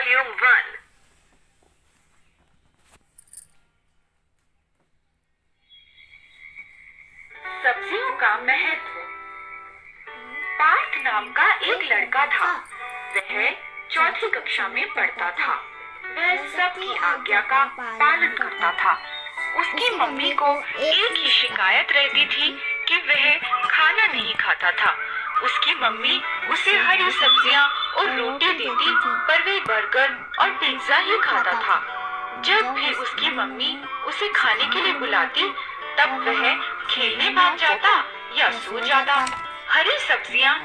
Volume 1। सब्जियों का महत्व। पार्थ नाम का एक लड़का था। वह चौथी कक्षा में पढ़ता था। वह सबकी आज्ञा का पालन करता था। उसकी मम्मी को एक ही शिकायत रहती थी कि वह खाना नहीं खाता था। उसकी मम्मी उसे हरी सब्जियां और रोटी देती, पर वह बर्गर और पिज्जा ही खाता था। जब भी उसकी मम्मी उसे खाने के लिए बुलाती, तब वह खेलने भाग जाता या सो जाता। हरी सब्जियां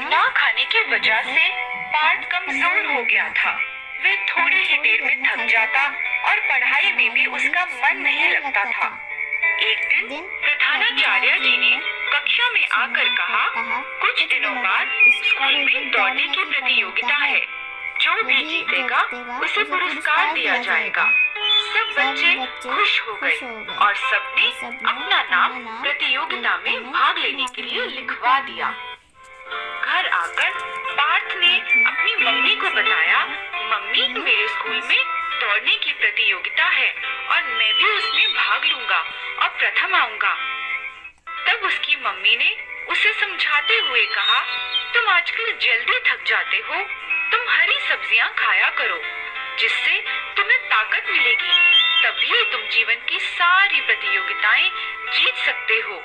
ना खाने की वजह से पार्थ कमजोर हो गया था। वह थोड़ी ही देर में थक जाता और पढ़ाई में भी उसका मन नहीं लगता था। एक दिन प्रधानाचार्य जी ने कक्षा में आकर कहा, कुछ दिनों बाद स्कूल में दौड़ने की प्रतियोगिता है। जो भी जीतेगा उसे पुरस्कार दिया जाएगा। सब बच्चे खुश हो गए और सबने अपना नाम प्रतियोगिता में भाग लेने के लिए लिखवा दिया। घर आकर पार्थ ने अपनी मम्मी को बताया, मम्मी, मेरे स्कूल में दौड़ने की प्रतियोगिता है और मैं भी उसमें भाग लूंगा और प्रथम आऊंगा। तब उसकी मम्मी ने उसे समझाते हुए कहा, तुम आजकल जल्दी थक जाते हो, तुम हरी सब्जियां खाया करो, जिससे तुम्हें ताकत मिलेगी। तभी तुम जीवन की सारी प्रतियोगिताएं जीत सकते हो।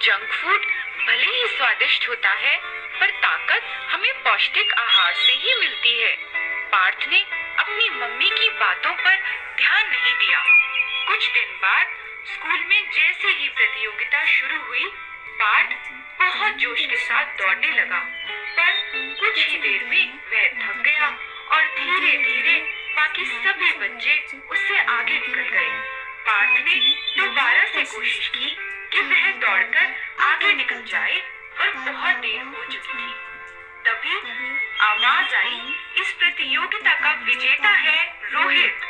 जंक फूड भले ही स्वादिष्ट होता है, पर ताकत हमें पौष्टिक आहार से ही मिलती है। पार्थ ने अपनी मम्मी की बातों पर ध्यान नहीं दिया। कुछ दिन बाद स्कूल में जैसे ही प्रतियोगिता शुरू हुई, पार्थ बहुत जोश के साथ दौड़ने लगा, पर कुछ ही देर में वह थक गया और धीरे धीरे बाकी सभी बच्चे उससे आगे निकल गए। पार्थ ने दोबारा से कोशिश की कि वह दौड़कर आगे निकल जाए, पर बहुत देर हो चुकी थी। तभी आवाज आई, इस प्रतियोगिता का विजेता है रोहित।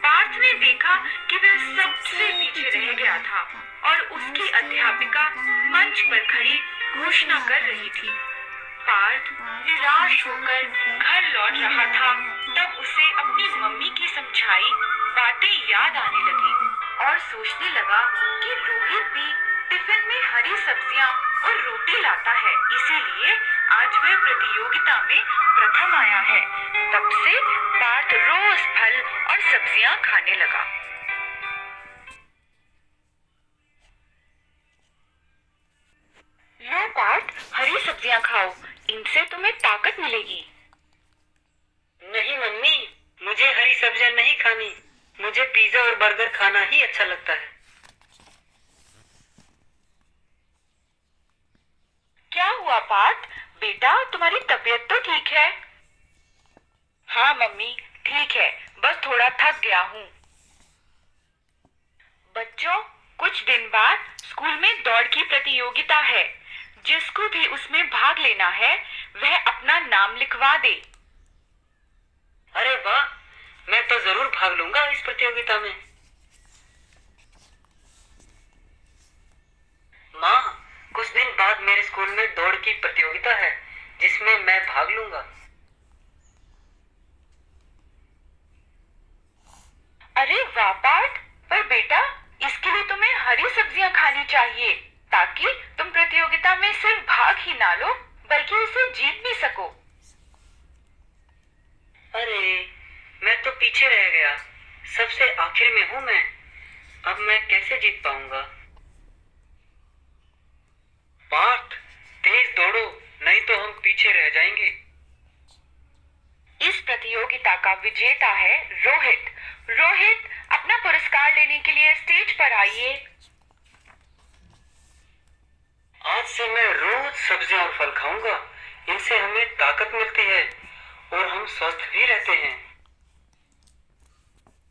पार्थ ने देखा कि वह सबसे पीछे रह गया था और उसकी अध्यापिका मंच पर खड़ी घोषणा कर रही थी। पार्थ निराश होकर घर लौट रहा था। तब उसे अपनी मम्मी की समझाई बातें याद आने लगी और सोचने लगा कि रोहित भी टिफिन में हरी सब्जियां और रोटी लाता है, इसीलिए आज वह प्रतियोगिता में प्रथम आया है। तब से पार्थ रोज फल और सब्जियां खाने लगा। लो पार्थ, हरी सब्जियां खाओ, इनसे तुम्हें ताकत मिलेगी। नहीं मम्मी, मुझे हरी सब्जियां नहीं खानी। मुझे पिज्जा और बर्गर खाना ही अच्छा लगता है। क्या हुआ पार्थ? बेटा, तुम्हारी तबीयत तो ठीक है? हाँ मम्मी, ठीक है, बस थोड़ा थक गया हूँ। बच्चों, कुछ दिन बाद स्कूल में दौड़ की प्रतियोगिता है। जिसको भी उसमें भाग लेना है, वह अपना नाम लिखवा दे। अरे वाह, मैं तो जरूर भाग लूंगा इस प्रतियोगिता में। माँ, कुछ दिन बाद मेरे स्कूल में दौड़ की प्रतियोगिता है, जिसमें मैं भाग लूंगा। अरे वाह पार्थ, पर बेटा, इसके लिए तुम्हें हरी सब्जियां खानी चाहिए, ताकि तुम प्रतियोगिता में सिर्फ भाग ही ना लो, बल्कि उसे जीत भी सको। अरे, मैं तो पीछे रह गया। सबसे आखिर में हूँ मैं। अब मैं कैसे जीत पाऊंगा? पार्थ, तेज दौड़ो, नहीं तो हम पीछे रह जाएंगे। इस प्रतियोगिता का विजेता है रोहित। रोहित, अपना पुरस्कार लेने के लिए स्टेज पर आइए। आज से मैं रोज सब्जियां और फल खाऊंगा। इनसे हमें ताकत मिलती है और हम स्वस्थ भी रहते हैं।